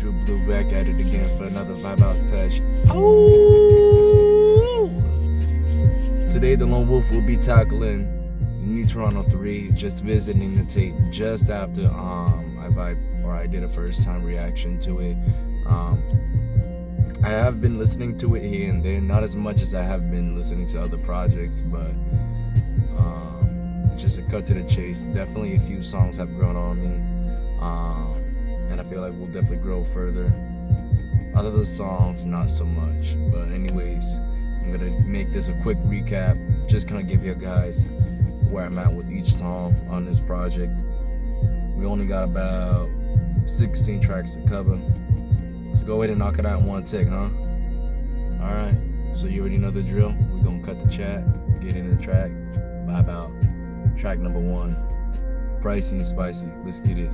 True Blue back at it again for another Vibe Out Sesh. Oh! Today the Lone Wolf will be tackling New Toronto 3, just visiting the tape just after I did a first time reaction to it. I have been listening to it here and there, not as much as I have been listening to other projects, but just to cut to the chase, definitely a few songs have grown on me, and I feel like we'll definitely grow further. Other songs, not so much. But anyways, I'm gonna make this a quick recap, just kind of give you guys where I'm at with each song on this project. We only got about 16 tracks to cover. Let's go ahead and knock it out in one take, huh? Alright, so you already know the drill. We're gonna cut the chat, get into the track, vibe out. Track number 1, Pricey and Spicy. Let's get it.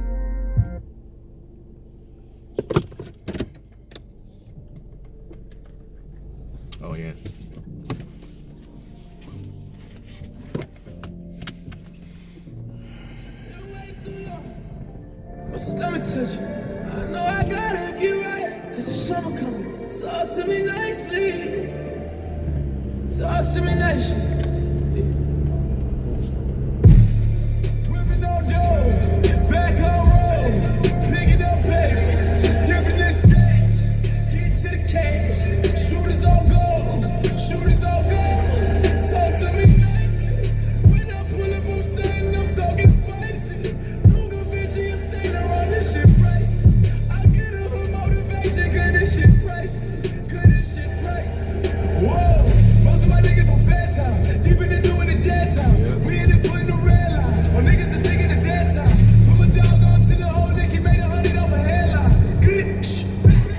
Oh yeah. My stomach touching. I know I gotta get right, cause the summer coming. Talk to me nicely. Talk to me nicely. Whipping on dough, get back on road. Pick it up, baby. Dipping this stage. Get to the cage. Shooters all go. Shooters all go. Talk to me nicely. When I pull up, I'm standing, I'm talking spicy. Luga Vinci and Sailor on this shit pricey. I get a hood motivation, cause this shit pricey. Cause this shit pricey. Whoa, most of my niggas on fair time. Deep in the doing the dead time. We in it putting the red line. On niggas that's thinking it's dead time. Put my dog on to the whole lick, he made 100 off a headline. Good shh,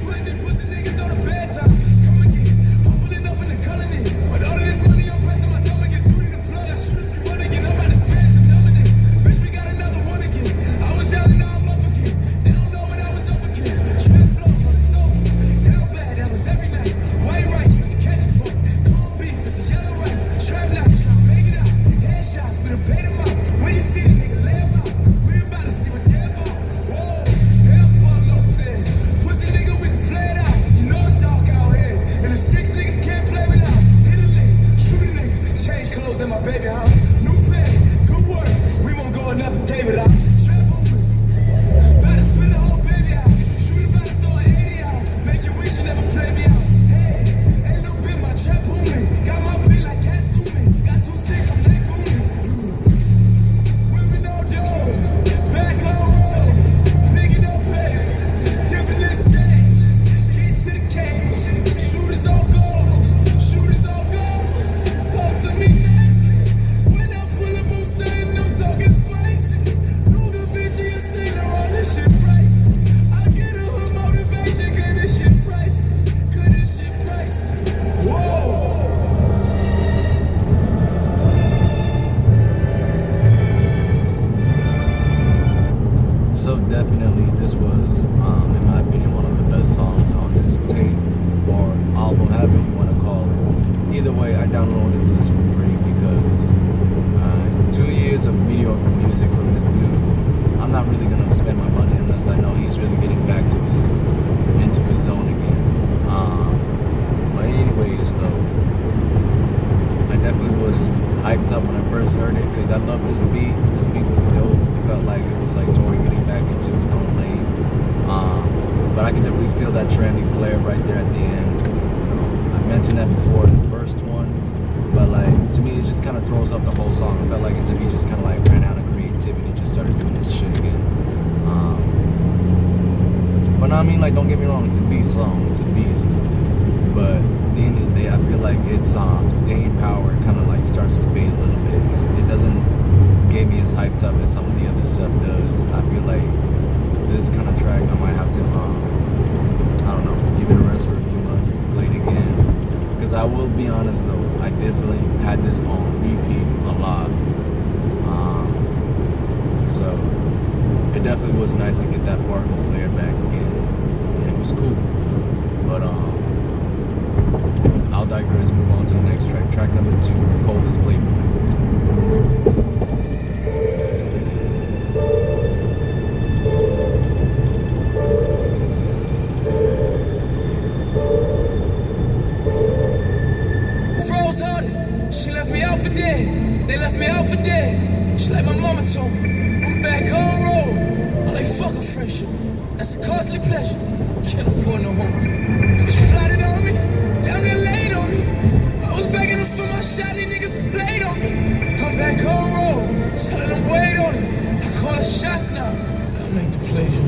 putting the pussy niggas on the bed time. Come again, I'm pulling up in the colony. With all of this money, I'm pressing my thumb against through to the plug. I shoot if you want again, I'm about to spaz and dumb it. Bitch, we got another one again. I was down and now I'm up again. They don't know what I was up against. Shred flow on the sofa. Down bad, that was every night. White rice with the ketchup on. Corned beef with the yellow rice. Trap knots, tryna make it out. Headshots, but I'm paid them out. When you see the nigga lay him out, we about to see what they're about. Whoa, hell's full, no fear. Pussy nigga, we can play it out. You know it's dark out here. And the sticks niggas can't play without. Hit a lick, shoot a nigga. Change clothes in my baby house. New bed, good work. We won't go another day without. Trap open. About to split the whole baby out. Shoot about to throw an 80 out. Make you wish you never played me out. Hey, ain't no bit my trap on me. Got my beat like Katsumi. Got 2 sticks, I'm like Gumi. Whipping on dough. Back on road. Pick it up, baby. Dipping this stage. Get to the cage. Shooters all go. Shooters all go. Talk to me nicely. When I pull up, I'm standing, I'm talking spicy. Luga Vinci and Sailor on this shit pricey. I get a hood motivation, cause this shit pricey. Cause this shit pricey. Whoa. So definitely this was, in my opinion, one of the best songs on this tape or album, however you want to call it. Either way, I downloaded this for free because 2 years of mediocre music from this dude, I'm not really gonna spend my money unless I know he's really getting back to into his zone again. But anyways, though, I definitely was hyped up when I first heard it because I love this beat. This beat was dope. It felt like it was like Tory getting back into his own lane. But I can definitely feel that trendy flair right there at the end. I mentioned that before in the first one, but like to me it just kind of throws off the whole song. It felt like as if he just kind of like ran out of creativity, just started doing this shit again. But I mean, like, don't get me wrong, it's a beast song, it's a beast. But at the end of the day, I feel like its staying power kind of like starts to fade a little bit. It doesn't get me as hyped up as some of the other stuff does. I feel like with this kind of track, I might have to, I don't know, give it a rest for a few months, play it again. Because I will be honest though, I definitely had this on repeat a lot. So it definitely was nice to get that Fargo flair back again. And it was cool. But I'll digress, move on to the next track. Track number 2, The Coldest Playboy. home. I'm back on road. I'm like, fuck a friendship. That's a costly pleasure. Can't afford no homes. Niggas plotted on me. Damn near laid on me. I was begging them for my shot. These niggas played on me. I'm back on road. Telling them wait on it. I call the shots now. I make the plays,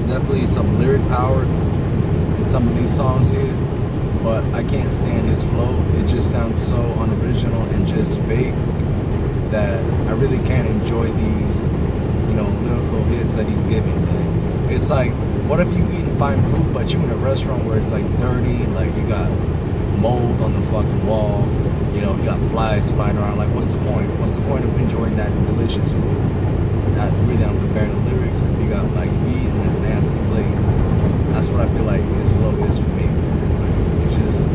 definitely some lyric power in some of these songs here, but I can't stand his flow. It just sounds so unoriginal and just fake that I really can't enjoy these, lyrical hits that he's giving, man. It's like, what if you eating fine food, but you in a restaurant where it's like dirty, like you got mold on the fucking wall, you got flies flying around. Like, what's the point? What's the point of enjoying that delicious food? Not really, I'm comparing the lyrics. If you got, like, if you eat in a nasty place, that's what I feel like his flow is for me, man. Like, it's just,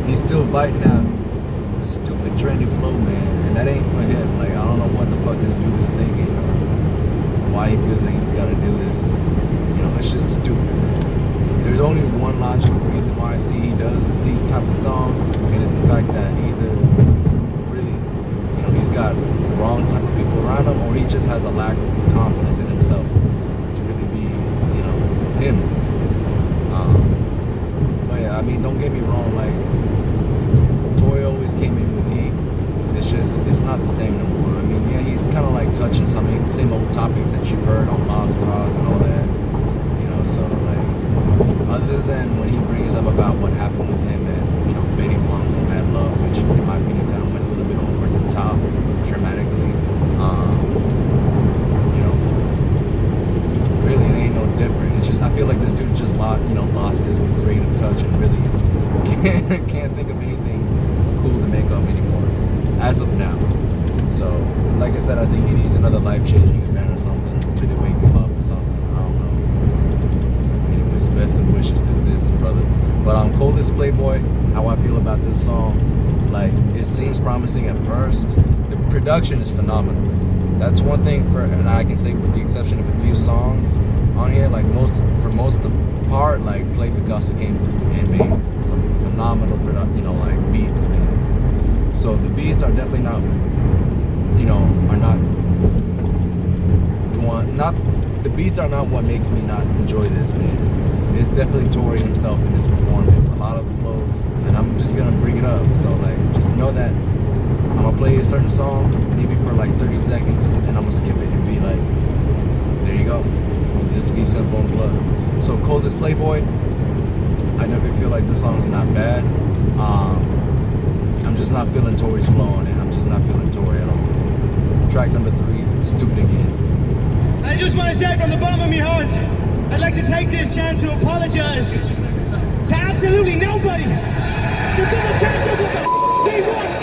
he's still biting that stupid trendy flow, man, and that ain't for him. Like, I don't know what the fuck this dude is thinking, or why he feels like he's got to do this. It's just stupid. There's only one logical reason why I see he does these type of songs, and it's the fact that either really, he's got the wrong type of people around him, or he just has a lack of confidence in himself to really be, him. But yeah, I mean, don't get me wrong, like, Tory always came in with heat. It's not the same no more. I mean, yeah, he's kind of like touching some same old topics that you've heard on Lost Cause and all that, so like, other than when he brings up about what happened with him and, Benny Blanco Mad Love, which in my opinion kind of went a little bit over the top dramatically, really it ain't no different. It's just, I feel like this dude just lost his creative touch and really can't think of anything cool to make of anymore, as of now. So, like I said, I think he needs another life-changing event or something, really wake him up or something. I don't know. Anyways, best of wishes to this brother. But Coldest Playboy, how I feel about this song, like, it seems promising at first. The production is phenomenal. That's one thing and I can say, with the exception of a few songs on here, like for most of the part, like Play Picasso came through and made some phenomenal like beats, man. So the beats are definitely not, the beats are not what makes me not enjoy this, man. It's definitely Tory himself in his performance, a lot of the flows, and I'm just gonna bring it up. So like, just know that I'm gonna play a certain song, maybe for like 30 seconds, and I'm gonna skip it and be like, there you go. Just be simple and blunt. So Coldest Playboy, I never feel like the song's not bad. I'm just not feeling Tory's flow on it. I'm just not feeling Tory at all. Track number 3, Stupid Again. I just want to say from the bottom of my heart, I'd like to take this chance to apologize to absolutely nobody. The double champ does what the he wants.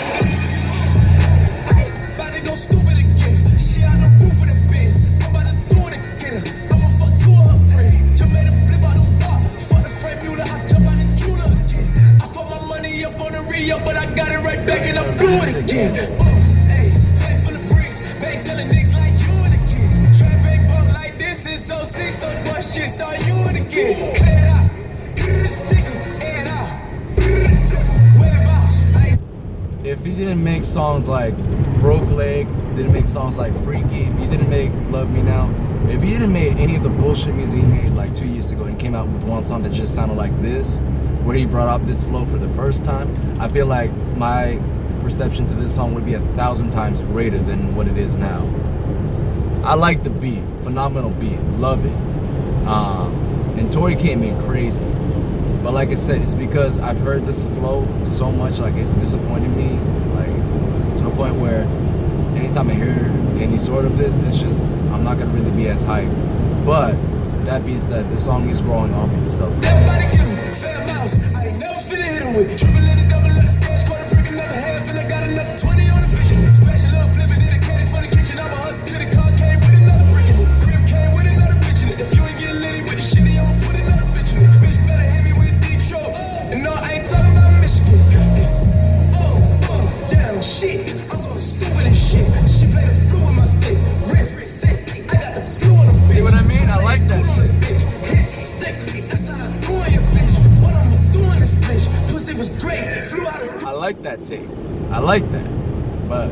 Ay, about to go stupid again. Shit on the roof of the Benz. I'm about to do it again. I'ma fuck 2 of her friends. Just made a flip out the wall. Fuck the frame Mueller, I jump out the Judah again. I fuck my money up on the re-up, but I got it right back and I'm doing it again. Hey, bag full of bricks. Bag selling niggas like you and again. Trap bag bump like this is so sick, so much shit start you and again. Clear it out. Stick 'em, air it out. If he didn't make songs like Broke Leg, didn't make songs like Freaky, if he didn't make Love Me Now, if he didn't make any of the bullshit music he made like 2 years ago and came out with one song that just sounded like this, where he brought up this flow for the first time, I feel like my perception to this song would be 1,000 times greater than what it is now. I like the beat, phenomenal beat, love it. And Tory came in crazy. But like I said, it's because I've heard this flow so much, like it's disappointed me, like to the point where anytime I hear any sort of this, it's just, I'm not gonna really be as hyped. But that being said, this song is growing on me, so. Everybody give me fair mouse. I ain't never finna hit him with triple in the double up the stage, quarter brick another half, and I got another 20 on the vision. Special up, flipping in the candy for the kitchen. I'm a hustle to the car, came with another brick in it. Crib came with another bitch in it. If you ain't getting litty with the shitty, I'ma put another bitch in it. The bitch better hit me with a deep throat. And no, I ain't talking about Michigan. Damn shit, I'm going stupid as shit. She played the flu with my dick. Wrist, sis, I got the flu on the bitch. See what I mean? I like that shit. I like that take. I like that. But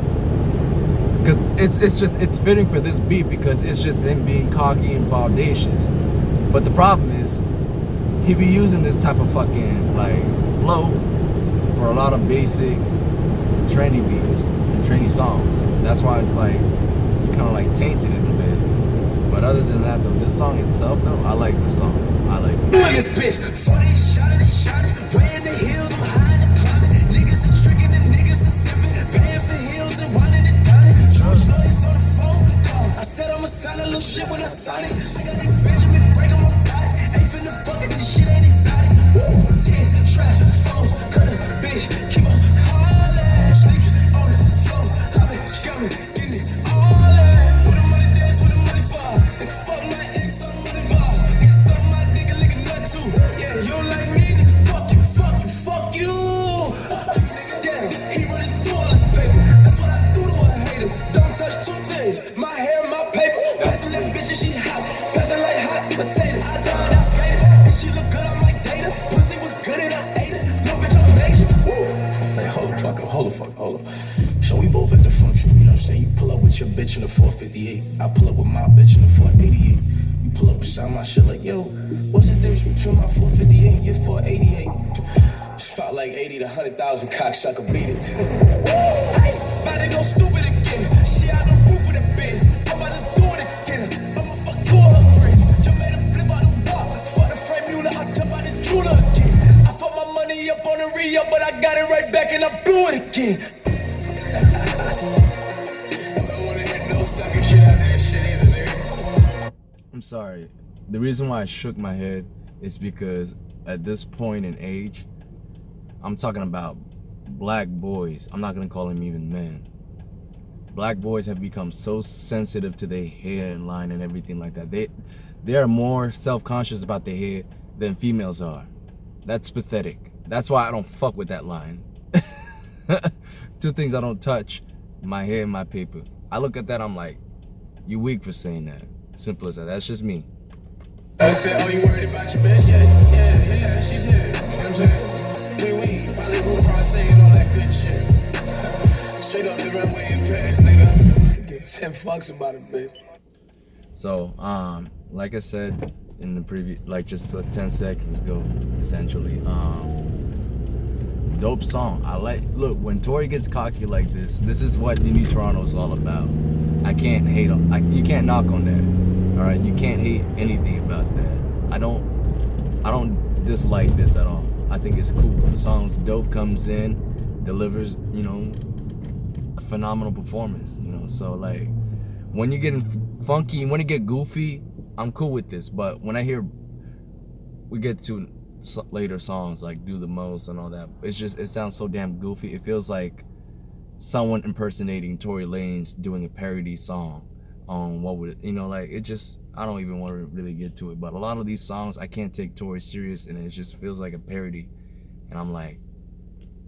because it's fitting for this beat because it's just him being cocky and audacious. But the problem is he be using this type of fucking like flow for a lot of basic trendy beats and trendy songs. That's why it's like you kind of like tainted it a bit. But other than that though, this song itself though, I like this song. I like it. Doing this bitch, 40 shot it, wearing the heels, I'm high in the climate. Niggas is tricking and niggas is sipping, paying for heels and wildin' and dining. George lawyers on the phone call. I said I'ma sign a little shit when I sign it. I got these Benjamin Frank on my body. Ain't finna fuck it, this shit ain't exciting. Woo, tits, trash, phones, cut a bitch, keep on calling. Sleep on the floor, I've been scumming, getting it all in. With the money dance, with the money fall. Nigga fuck my ex, I'm money ball. Nigga suck my dick and lick a nut too. Yeah, you don't like me, nigga fuck you, fuck you, fuck you. Damn, he running through all this paper. That's what I do to a hater. Don't touch two things, my hair and my paper. Passing that bitch and she hot, passing like hot potato. I died out skating, and she look good, I'm like data. Pussy was good and I ate it. No bitch, I'm Asian. Woo. Like, hold the fuck up. So we both at the function, you know what I'm saying? You pull up with your bitch in the 458. I pull up with my bitch in the 488. You pull up beside my shit like, yo, what's the difference between my 458 and your 488? Just felt like 80 to 100,000 cocksucker beat it. Hey, about to go stupid again. She out the roof of the biz. I'm about to do it again. I'ma fuck two of her friends. Just made a flip out the walk. Fuck the frame Mueller, I jump out the jeweler again. I fucked my money up on the re-up, but I got it right back and I blew it again. I don't wanna hear no sucker shit out there shit either, nigga. I'm sorry. The reason why I shook my head is because at this point in age, I'm talking about black boys. I'm not gonna call them even men. Black boys have become so sensitive to their hair and line and everything like that. They are more self-conscious about their hair than females are. That's pathetic. That's why I don't fuck with that line. Two things I don't touch: my hair and my paper. I look at that, I'm like, you weak for saying that. Simple as that. That's just me. I said, oh, you worried about your bitch? Yeah, she's here. You know what I'm saying? We probably go for saying all that good shit. Straight up the runway in Paris, nigga. Give 10 fucks about it, bitch. So, like I said in the previous, like just 10 seconds ago, essentially, dope song. Look, when Tory gets cocky like this is what the New Toronto's all about. I can't hate on, you can't knock on that. All right, you can't hate anything about that. I don't dislike this at all. I think it's cool. The song's dope, comes in, delivers, you know, a phenomenal performance, you know. So like, when you get funky, when you get goofy, I'm cool with this. But when I hear, we get to later songs like Do the Most and all that, it sounds so damn goofy. It feels like someone impersonating Tory Lanez doing a parody song on what would it, you know, like it just, I don't even want to really get to it. But a lot of these songs I can't take Tory serious, and it just feels like a parody, and I'm like,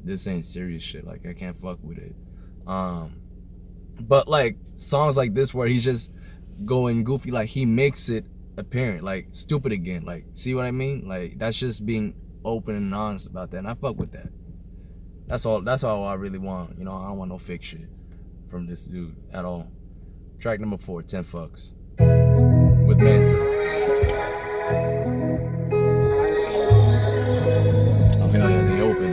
this ain't serious shit. Like, I can't fuck with it. But like songs like this where he's just going goofy, like he makes it apparent, like Stupid Again, like, see what I mean? Like, that's just being open and honest about that, and I fuck with that. That's all I really want, you know. I don't want no fake shit from this dude at all. Track number 4, 10 Fucks with Manson. Oh hell yeah, they open.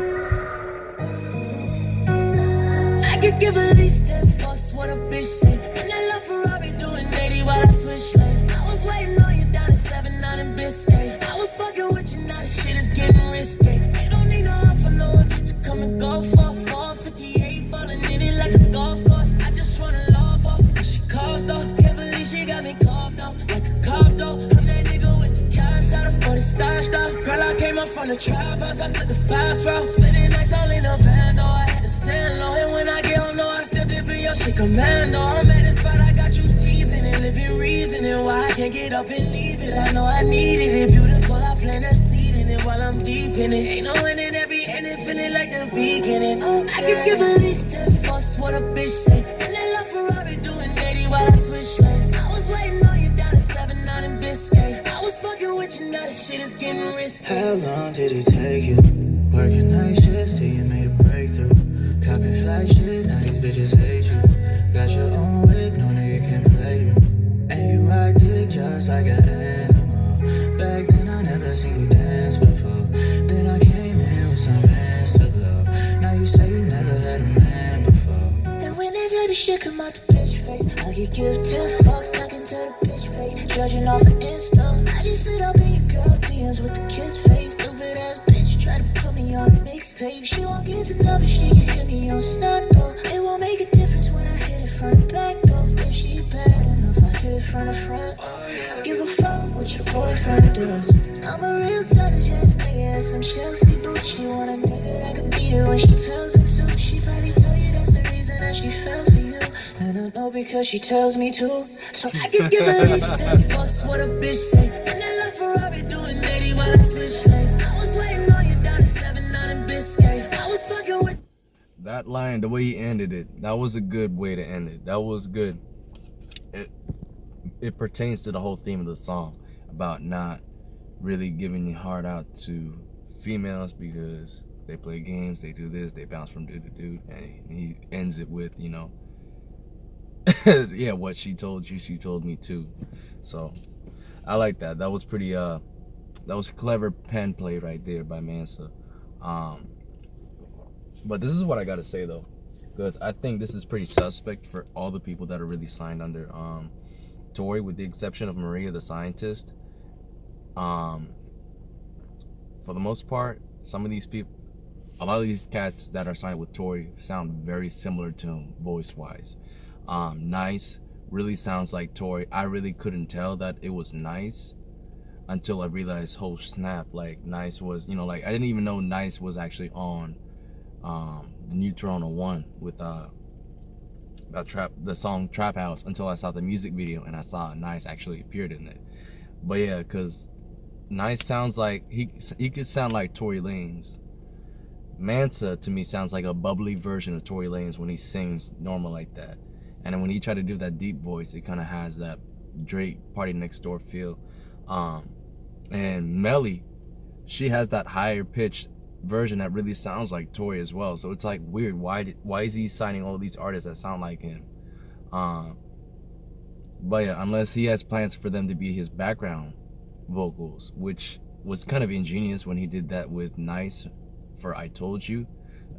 could give at least 10 fucks what a bitch say. And I love Ferrari doing 80 while I switch lanes. I was waiting on you down at 7-9 in Biscayne. I was fucking with you, now the shit is getting risky. You don't need no help from no one just to come and go for 458, falling in it like a golf course. I just wanna love her, and she calls though. Can't believe she got me carved up like a cop though. I'm that nigga with the cash out of 40 stashed up. Girl, I came up from the trap house, I took the fast route. Spending nights all in a band, I had to stand low. And when I get home, no, I still dip in your shit commando. I'm at the spot, I got you teasing and living reasoning why I can't get up and leave it. I know I needed it, beautiful, I plant a seed in it while I'm deep in it. Ain't no end in every ending, feeling like the beginning. I could give at least 10 fucks what a bitch say. And I love Ferrari doing 80 while I switch lanes. I was waiting on you down at 7-9 in Biscayne. I was fucking with you, now the shit is getting risky. How long did it take you? Working night shifts till you made a breakthrough. Copping flight shit, now these bitches hate you. Got your own whip, no nigga can play you. And you ride dick just like an animal. Back then I never seen you dance before. Then I came in with some hands to blow. Now you say you never had a man before. And when that type of shit come out the bitch face, I could give 10 fucks, I can tell the bitch face. Judging off of Insta, I just slid up in your girl DMs with the kiss face. Stupid ass bitch try to put me on a mixtape. She won't get the number, she can hit me on Snap though. It won't make a difference when I hit it from the back though. If she bad enough, I hit it from the front. Give a fuck what your boyfriend does. I'm a real savage ass nigga and some Chelsea boots. She want a nigga that can beat her when she tells him to. She probably tell you that's the reason that she fell for you. And I know because she tells me to. So I could give at least 10 fucks what a bitch say. And I love Ferrari doing 80 while I switch lanes. I was waiting on you down at 7-9 in Biscayne. I was fucking with That line, the way he ended it, that was a good way to end it. That was good. It pertains to the whole theme of the song about not really giving your heart out to females because they play games, they do this, they bounce from dude to dude, and he ends it with, you know, yeah, what she told you, she told me too. So I like that. That was pretty that was clever pen play right there by Mansa. But this is what I gotta say though, because I think this is pretty suspect for all the people that are really signed under Tory, with the exception of Maria the scientist. For the most part, some of these people, a lot of these cats that are signed with Tory sound very similar to him voice wise. Nice really sounds like Tory. I really couldn't tell that it was Nice until I realized, oh snap, like Nice was, you know, like I didn't even know Nice was actually on the new Toronto One with the song Trap House, until I saw the music video and I saw Nice actually appeared in it. But yeah, because Nice sounds like he could sound like Tory Lanez. Mansa to me sounds like a bubbly version of Tory Lanez when he sings normal like that. And then when he tried to do that deep voice, it kind of has that Drake Party Next Door feel. And Melly, she has that higher pitched version that really sounds like Tory as well. So it's like weird. Why is he signing all these artists that sound like him? But yeah, unless he has plans for them to be his background vocals, which was kind of ingenious when he did that with Nice for I Told You.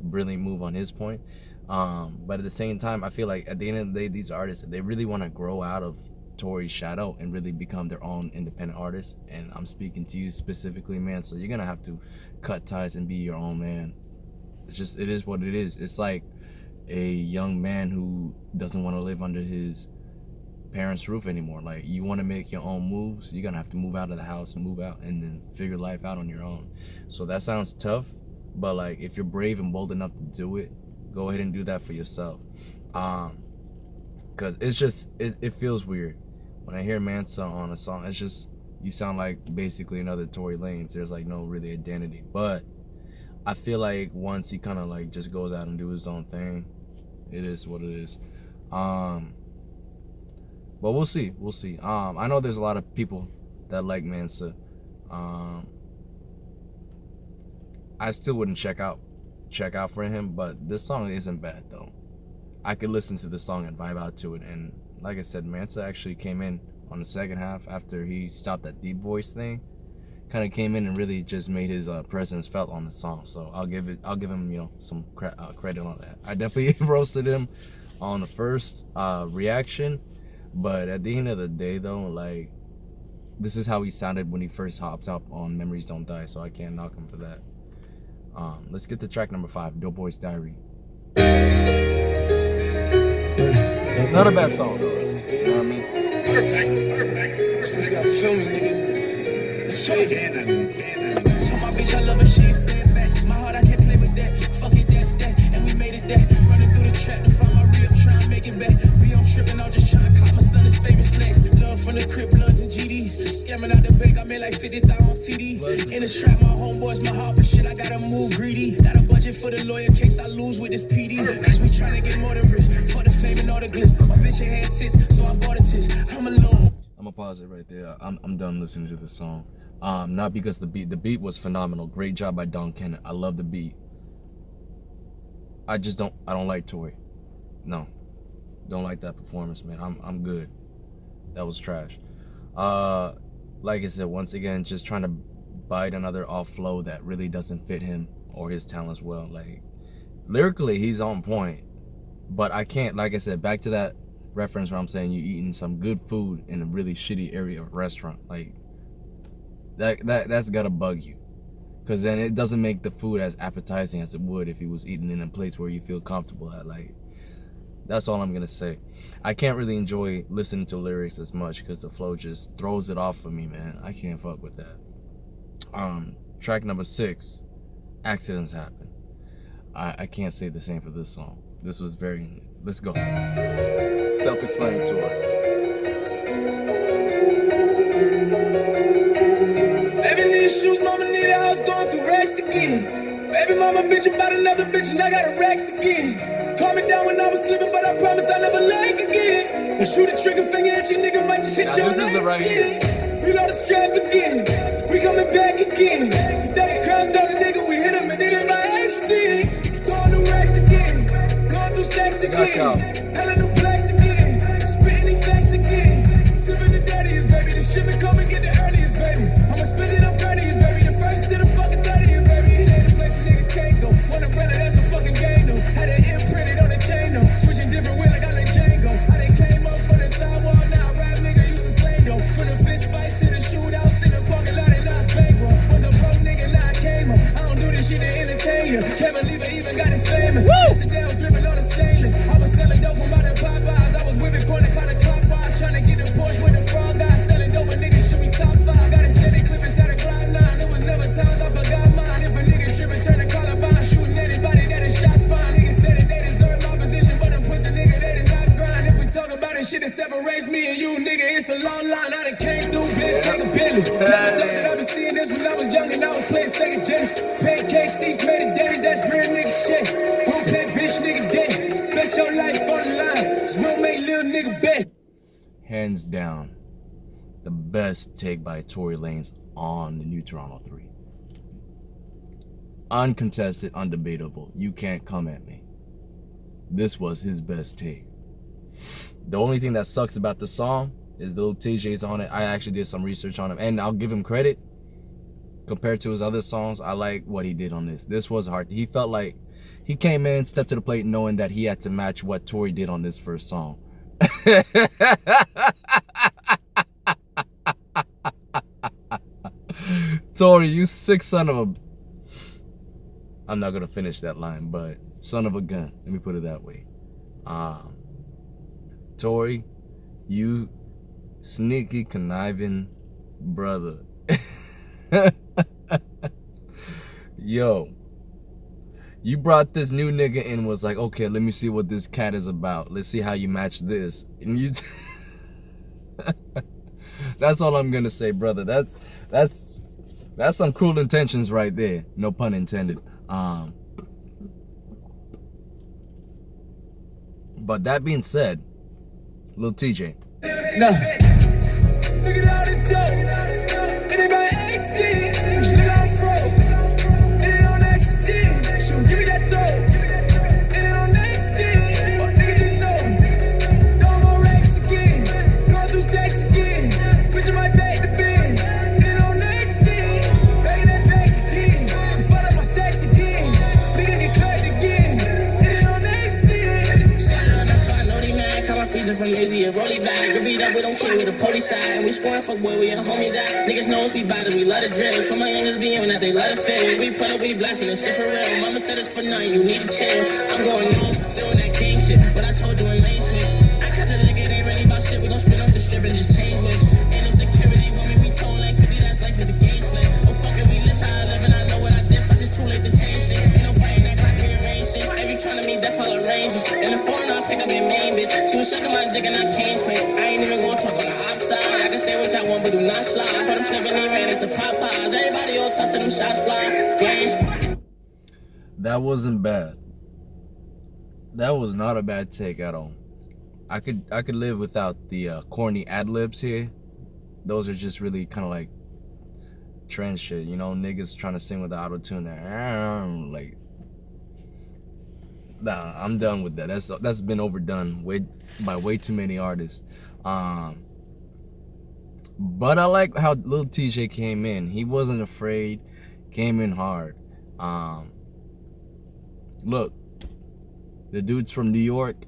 Brilliant move on his point. But at the same time, I feel like at the end of the day, these artists, they really want to grow out of Tory's shadow and really become their own independent artists. And I'm speaking to you specifically, man. So you're gonna have to cut ties and be your own man. It is what it is. It's like a young man who doesn't want to live under his parents' roof anymore. Like, you want to make your own moves, you're gonna have to move out of the house and move out and then figure life out on your own. So that sounds tough, but like, if you're brave and bold enough to do it, go ahead and do that for yourself. Because it feels weird when I hear Mansa on a song. It's just, you sound like basically another Tory Lanez. There's like no really identity. But I feel like once he kind of like just goes out and do his own thing, it is what it is. But we'll see. I know there's a lot of people that like Mansa. I still wouldn't check out for him, but this song isn't bad though. I could listen to the song and vibe out to it. And like I said, Mansa actually came in on the second half after he stopped that deep voice thing. kind of came in and really just made his presence felt on the song. So I'll give him, you know, some credit on that. I definitely roasted him on the first reaction, but at the end of the day though, like, this is how he sounded when he first hopped up on Memories Don't Die, so I can't knock him for that. Let's get to track number 5, Doughboy's Diary. Not a bad song though, you know what I mean? Told my bitch I love her, she ain't saying back. My heart I can't play with that. Fuck it, that's that. And we made it that. Running through the track to find my rib, trying to make it back. We on tripping, I'm just trying to cop my son his favorite snacks. Love from the crib, bloods and GDs. Scamming out the bank, I made like 50,000 on TD. In the strap, my homeboys, my heart, but shit, I gotta move greedy. Got a budget for the lawyer case I lose with this PD. Cause we trying to get more than rich. For the fame and all the glitz. My bitch ain't had tits, so I bought a tits. I'm alone. I'm gonna pause it right there. I'm done listening to the song. Not because the beat was phenomenal. Great job by Don Kennett. I love the beat. I don't like Tory. No, don't like that performance, man. I'm good. That was trash. Like I said, once again, just trying to bite another off flow that really doesn't fit him or his talents well. Like, lyrically, he's on point, but I can't, like I said, back to that reference where I'm saying you eating some good food in a really shitty area of restaurant. Like, that's gotta bug you, because then it doesn't make the food as appetizing as it would if he was eating in a place where you feel comfortable at. Like, that's all I'm gonna say. I can't really enjoy listening to lyrics as much because the flow just throws it off for me, man. I can't fuck with that. Track number 6, Accidents Happen. I can't say the same for this song. This was very, let's go. Self-explanatory. Baby need shoes, mama need a house, going through racks again. Baby mama bitch about another bitch and I got a racks again. Calm me down when I was sleeping, but I promise I never like again. But shoot a trigger finger at your nigga, might shit your legs again. Reload the strap again, we coming back again. Daddy crowns down the nigga, we hit him and it ain't by accident. Going through racks again, going through stacks again. Hella new blacks again, spitting these facts again. Sipping the dirtiest, baby, the shit been coming get the earliest, baby. I'ma spit it up 30s, baby, the first to the fucking 30th, baby. It ain't a place a nigga can't go. One umbrella, that's a fucking game, though. Had it imprinted on the chain, though. Switching different wheel, like I let Django. I done came up from the sidewalk, now rap nigga used to slay, though. From the fist fights to the shootouts in the parking lot and Las Vegas. Was a broke nigga, now I came up. I don't do this shit to entertain you. Can't believe it even got his famous. Yesterday I was gripping on the stainless. I was selling dope from out in Popeyes. I was whipping corner kind of clockwise, trying to get a Porsche with the frog guy. Selling dope, a nigga should be top 5. Got it steady clipping at a Glock 9. It was never times I forgot mine. If a nigga tripping, turn the Columbine, shooting anybody that is shots fine. Niggas said that they deserve my position, but them pussy nigga, they did not grind. If we talk about it, shit that separates me and you, nigga, it's a long line. I done came through, been taking Billy. Never thought that I been seeing this when I was young and I was playing Sega Genesis. Pancake seats made of daddies, that's real nigga shit. Don't play bitch nigga dead. Bet your life on the line. Just won't make little nigga bet. Hands down, the best take by Tory Lanez on the new Toronto 3. Uncontested, undebatable. You can't come at me. This was his best take. The only thing that sucks about the song is the little TJ's on it. I actually did some research on him, and I'll give him credit. Compared to his other songs, I like what he did on this. This was hard. He felt like he came in, stepped to the plate, knowing that he had to match what Tory did on this first song. Tory, you sick son of a... I'm not gonna finish that line, but son of a gun. Let me put it that way. Tory, you sneaky, conniving brother. Yo, you brought this new nigga in, was like, okay, let me see what this cat is about. Let's see how you match this. And you... That's all I'm gonna say, brother. That's some cruel intentions right there. No pun intended. But that being said, Lil TJ. No. Look at all this dope. It ain't by accident. Nigga, I'm froze. It ain't on accident. So give me that dope. It ain't on accident. Fuck nigga, just know. Going more racks again. Going through stacks again. Bitch, I might back the Benz. It ain't on accident. freezer from lazy and rolly back. We beat up, we don't care with the police side. And we scoring for where we and homies at. Niggas know us, we bad and we love the drill. So my youngest be in that they love the feel. We put up, we blasting this shit for real. Mama said it's for nothing, you need to chill. I'm going on, doing that gang shit. But I told you in lane switch. I catch a lick, it ain't really about shit. We gon' spin off the strip and just change whips. And the security woman, we told like 50, that's life for the game slip. Oh fuck it, we live how I live and I know what I did. Plus it's too late to change shit. Ain't no fighting that crack rearrange shit. Every tryna meet death all arranges. In the foreign, I pick up your main bitch. She was sucking my dick and I can't quit. I ain't even gonna talk on the outside. I can say what y'all want, but do not slide. Put them slipping, he ran into Popeyes. Everybody all talk to them shots fly. Gang. That wasn't bad. That was not a bad take at all. I could live without the corny ad-libs here. Those are just really kind of like trend shit, you know, niggas trying to sing with the auto-tune there. Like, nah, I'm done with that. That's been overdone by way too many artists. But I like how Lil TJ came in. He wasn't afraid, came in hard. Look, the dude's from New York,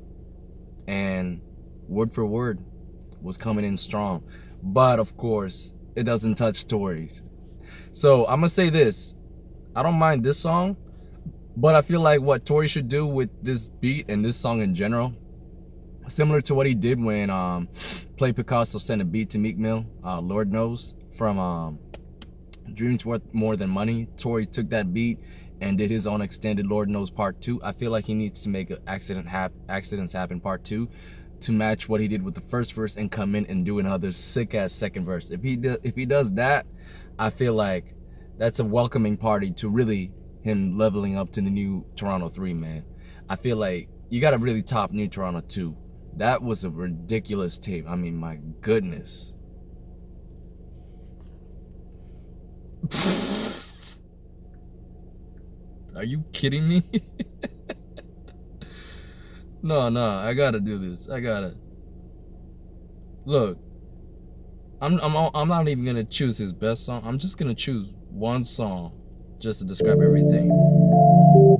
and word for word was coming in strong. But of course, it doesn't touch Tory's. So I'm gonna say this: I don't mind this song, but I feel like what Tory should do with this beat and this song in general, similar to what he did when Play Picasso sent a beat to Meek Mill, Lord Knows, from Dreams Worth More Than Money. Tory took that beat and did his own extended Lord Knows Part 2. I feel like he needs to make Accidents Happen Part 2 to match what he did with the first verse and come in and do another sick-ass second verse. If he does that, I feel like that's a welcoming party to really him leveling up to the new Toronto 3, man. I feel like you gotta really top New Toronto 2. That was a ridiculous tape. I mean, my goodness. Are you kidding me? No, I gotta do this. I gotta. Look, I'm not even gonna choose his best song. I'm just gonna choose one song just to describe everything.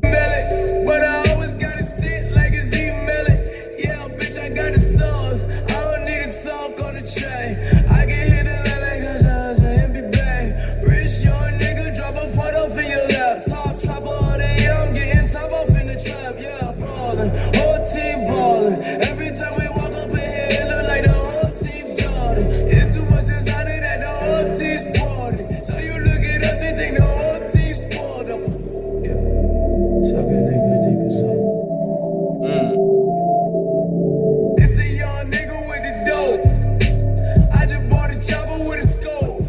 But I always gotta sit like it's email it. Yeah, bitch, I got the sauce. I don't need to talk on the train. I can hit the line like a empty bag. Rich young nigga, drop a part off in your lap. Top trapper all day, I'm getting top off in the trap. Yeah, ballin', whole team ballin'. Every time we walk up in here, it look like the whole team's Jordan. It's too much inside of that, the whole team's sporting. So you look at us and think the whole team's sporting. Yeah, suck a nigga dick or something. This a young nigga with the dope. I just bought a chopper with a scope.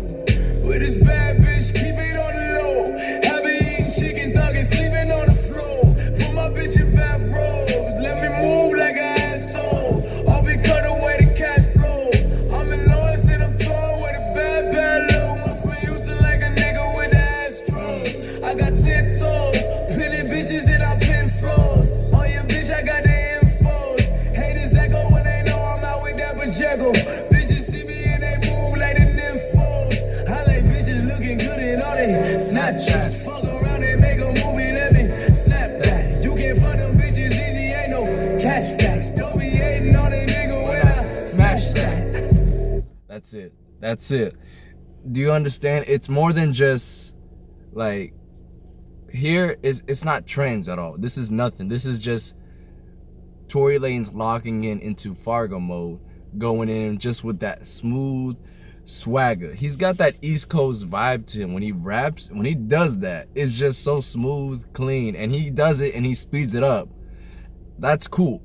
With this bad bitch, keep it on the low. Have been eating chicken, thuggin', sleeping on the floor. Put my bitch in bathrobes. Let me move like an asshole. I'll be cut away the cash flow. I'm in Lawrence and I'm torn with a bad low. My friend used to like a nigga with the Astros. I got 10 toes, plenty bitches and I pin flows. On your bitch, I got the infos. Haters echo when they know I'm out with that Pacheco. Bitches see me and they move like the nymphos. I like bitches looking good in all they Snapchats. Fuck around and make a movie, let me snap that. You can fuck them bitches easy, ain't no cat stacks. Don't be hating on a nigga when I smash that. That's it. That's it. Do you understand? It's more than just like it's not trends at all. This is nothing. This is just Tory Lanez locking into Fargo mode, going in just with that smooth swagger. He's got that East Coast vibe to him when he raps. When he does that, it's just so smooth, clean, and he does it and he speeds it up. That's cool.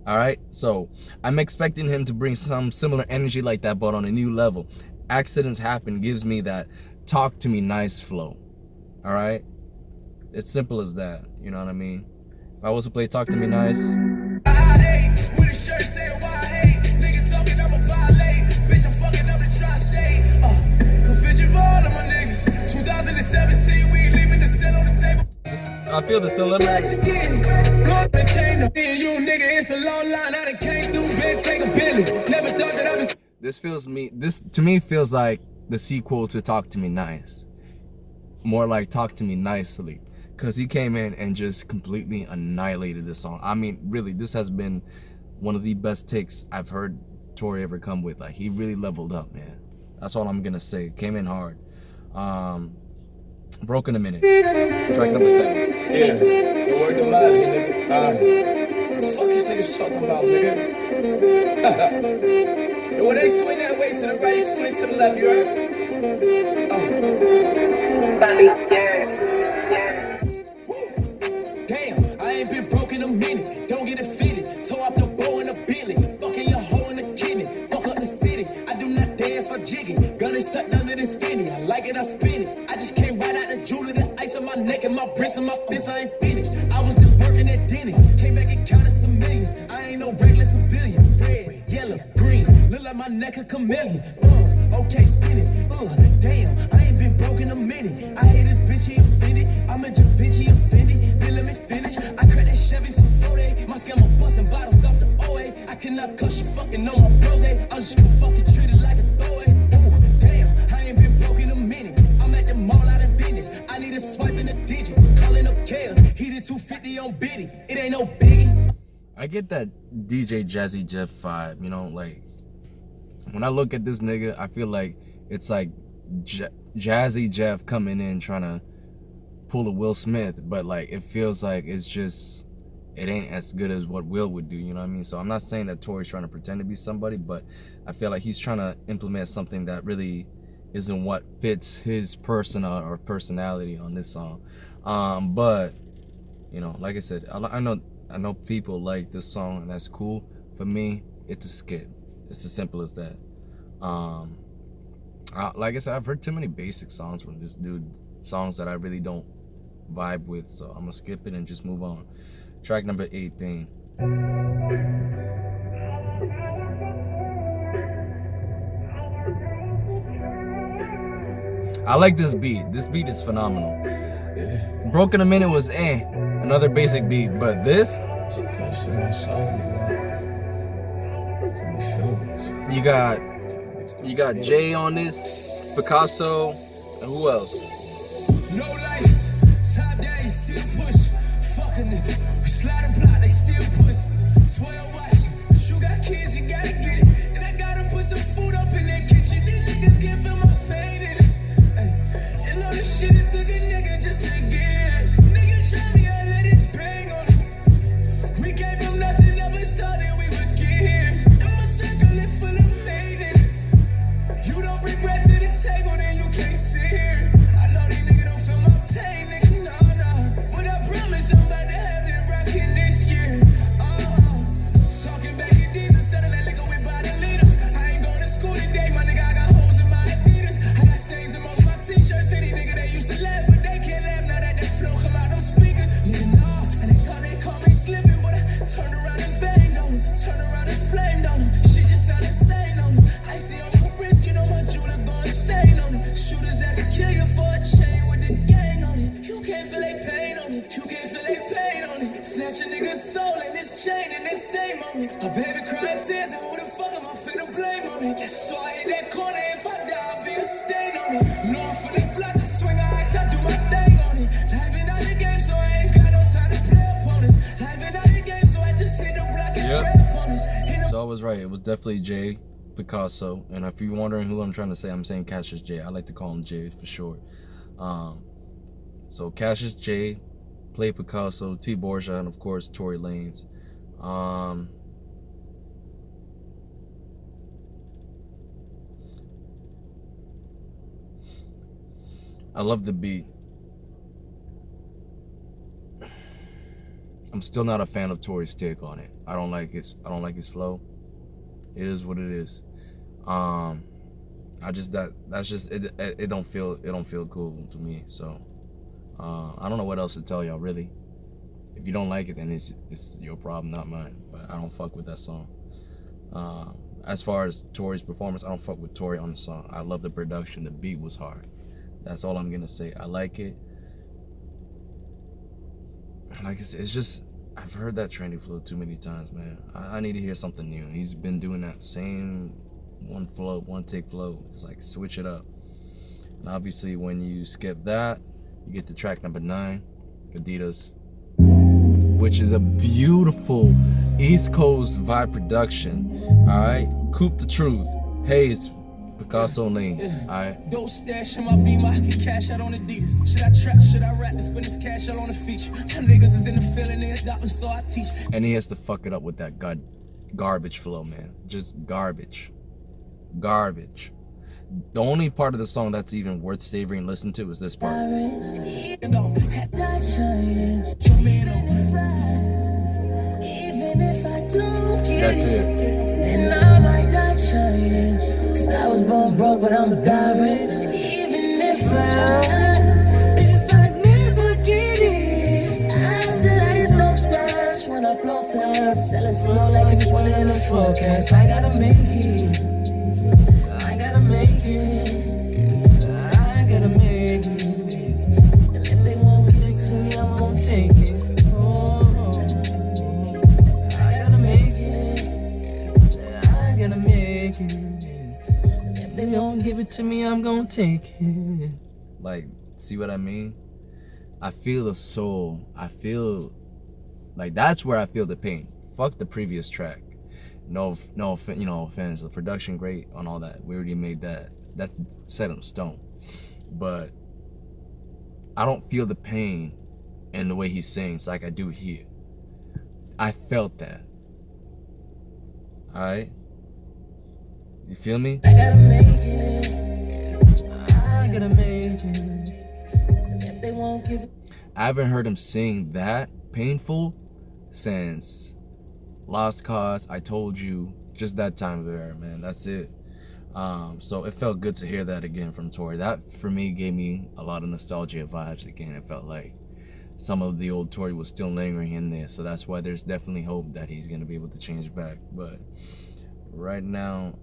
All right, so I'm expecting him to bring some similar energy like that, but on a new level. Accidents Happen gives me that talk to me nice flow. All right, it's simple as that. You know what I mean? If I was to play Talk to Me Nice, I hate with a shirt saying why I hate. Niggas talking, I'm a violate. Bitch, I'm fucking up the tri-state. Conviction for all of my niggas. 2017, we ain't leaving the cell on the table. I feel the similarity. Again, go to the chain. Me and you, nigga, it's a long line. I done came through, been take a Billy. Never thought that I was. This to me feels like the sequel to Talk to Me Nice. More like Talk to Me Nicely. because he came in and just completely annihilated this song. I mean, really, this has been one of the best takes I've heard Tory ever come with. Like, he really leveled up, man. That's all I'm gonna say. Came in hard. Broke in a minute. Track number 7. Yeah, the word demise, nigga. The fuck is niggas talking about, nigga? And when they swing that way to the right, you swing to the left, you heard? Damn, I ain't been broke in a minute. Don't get offended. Toe off the bow in the billy. Fucking your hoe in the kidney. Fuck up the city. I do not dance or jiggy. Gun is sucked under this finny. I like it, I spin it. I just came right out the jewelry, the ice on my neck and my wrist and my fist. I ain't finished. I was just working at Denny's. Came back and counted some millions. I ain't no regular civilian. Red, yellow, green. Look like my neck a chameleon. Okay, spin it. Damn, I ain't been broke in a minute. I hate this bitch, he offended. I'm a Da Vinci offended. Then let me finish. I cracked that Chevy for 40. My scammer busting bottles off the OA. I cannot cuss, you fucking know my bros. I'm just gonna fucking treat it like a throwaway. Damn, I ain't been broke in a minute. I'm at the mall out in business. I need a swipe in a digit. Calling up chaos. He did 250 on Biddy. It ain't no biggie. I get that DJ Jazzy Jeff vibe, you know, like, when I look at this nigga, I feel like it's like Jazzy Jeff coming in trying to pull a Will Smith, but like it feels like it ain't as good as what Will would do, you know what I mean? So I'm not saying that Tory's trying to pretend to be somebody, but I feel like he's trying to implement something that really isn't what fits his persona or personality on this song. But you know, like I said, I know people like this song, and that's cool. For me, it's a skip. It's as simple as that. Like I said, I've heard too many basic songs from this dude, songs that I really don't vibe with, so I'm gonna skip it and just move on. Track number 8, Pain. I like this beat. This beat is phenomenal. Broke in a Minute was another basic beat, but this, you got Jay on this, Picasso, and who else? No lights, top days, still push. Fuck a nigga, we slide and block, they still push. Swear watch, you got kids, you gotta get it. And I gotta put some food up in their kitchen. These niggas can't feel my pain in it. And all this shit it took a nigga just to get. Nigga try me, I let it bang on it. We gave them nothing, never thought that we would get here. And my circle is full of maintenance. You don't bring bread to the table, then you can't sit here. I know these niggas don't feel my pain, nigga, nah. But I promise I'm about to have it rockin' this year. Talking back in diesel, selling that liquor with by the liter. I ain't going to school today, my nigga, I got holes in my Adidas. I got stains in most of my t-shirts. Any nigga they used to laugh, but they can't laugh now that they flow come out them speakers. Nigga, nah, and they call me slipping, but I turned around and banged on them. Turned around and flamed on them. Shit just sound insane on them. I see on my wrist, you know my jeweler going insane on it. Shooters that'll kill you for a chain with the gang on it. You can't feel they pain on it. You can't feel they pain on it. Snatch a nigga's soul in this chain and this same on it. A baby crying tears and who the fuck am I finna blame on it? So I hit that corner, if I die, I'll be a stain on it. No, I'm from the block, I swing, I axe, I do my thing on it. Living out the game, so I ain't got no time to play opponents. Living out the game, so I just hit the block and spray opponents. So I was right. It was definitely Jay, Picasso. And if you're wondering who I'm trying to say, I'm saying Cassius J. I like to call him Jay for short. So Cassius J, Play Picasso, T Borgia, and of course Tory Lanez. I love the beat. I'm still not a fan of Tory's take on it. I don't like his flow. It is what it is. That's just it. It don't feel cool to me. So I don't know what else to tell y'all really. If you don't like it, then it's your problem, not mine. But I don't fuck with that song. As far as Tory's performance, I don't fuck with Tory on the song. I love the production. The beat was hard. That's all I'm gonna say. I like it. Like it's just, I've heard that trendy flow too many times, man. I need to hear something new. He's been doing that same one flow, one take flow. It's like switch it up. And obviously when you skip that, you get to track number 9. Adidas, which is a beautiful East Coast vibe production. All right, Coop the Truth, Hayes, Picasso Lanes. All right. Don't stash in my beam, I can cash out on Adidas. Should I trap? Should I rap to spend this cash out on a feature? Them niggas is in the feeling, they adopting, so I teach. And he has to fuck it up with that garbage flow, man. Just garbage. Garbage. The only part of the song that's even worth savoring and listening to is this part. That's it. And I might die trying. 'Cause I was born broke, but I'm a die rich. Even if I never get it, I still had this dope stash when I blow past. Sell it slow like it's one in the forecast. I gotta make it. I gotta make it. I gotta make it. And if they won't give it to me, I'm gonna take it. They don't give it to me, I'm gonna take it. Like, see what I mean? I feel the soul. I feel like that's where I feel the pain. Fuck the previous track. No, offense. The production great on all that. We already made that. That's set in stone. But I don't feel the pain in the way he sings like I do here. I felt that. All right. You feel me? I gotta make it. I gotta make it. And if they won't give it. I haven't heard him sing that painful since Lost Cause, I Told You, just that time of era, man. That's it. So it felt good to hear that again from Tory. That for me gave me a lot of nostalgia vibes again. It felt like some of the old Tory was still lingering in there. So that's why there's definitely hope that he's gonna be able to change back. But right now,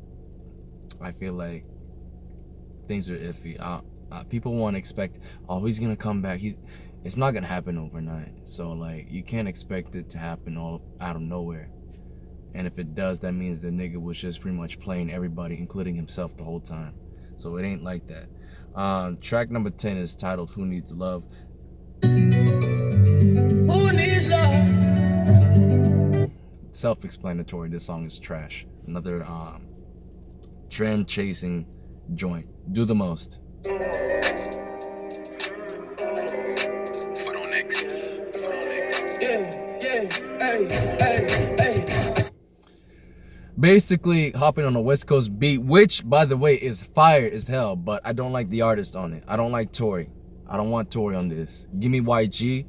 I feel like things are iffy. People want to expect, oh, he's gonna come back. It's not gonna happen overnight. So like, you can't expect it to happen all out of nowhere. And if it does, that means the nigga was just pretty much playing everybody, including himself, the whole time. So it ain't like that. Track number 10 is titled "Who Needs Love." Who needs love? Self-explanatory. This song is trash. Another trend chasing joint. Do the most. Basically hopping on a West Coast beat, which by the way is fire as hell, but I don't like the artist on it. I don't like Tory. I don't want Tory on this. Give me YG,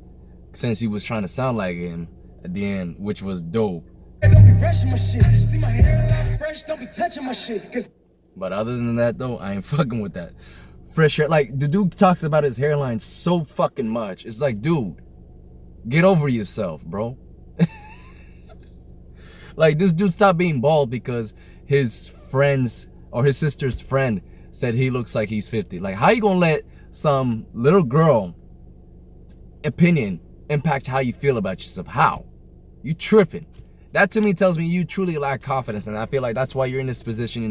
since he was trying to sound like him at the end, which was dope. Don't be rushing my shit. See my hair fresh, don't be touching my shit. But other than that though, I ain't fucking with that. Fresh hair, like the dude talks about his hairline so fucking much. It's like, dude, get over yourself, bro. Like, this dude stopped being bald because his friends or his sister's friend said he looks like he's 50. Like, how you gonna let some little girl opinion impact how you feel about yourself? How? You tripping. That to me tells me you truly lack confidence, and I feel like that's why you're in this position.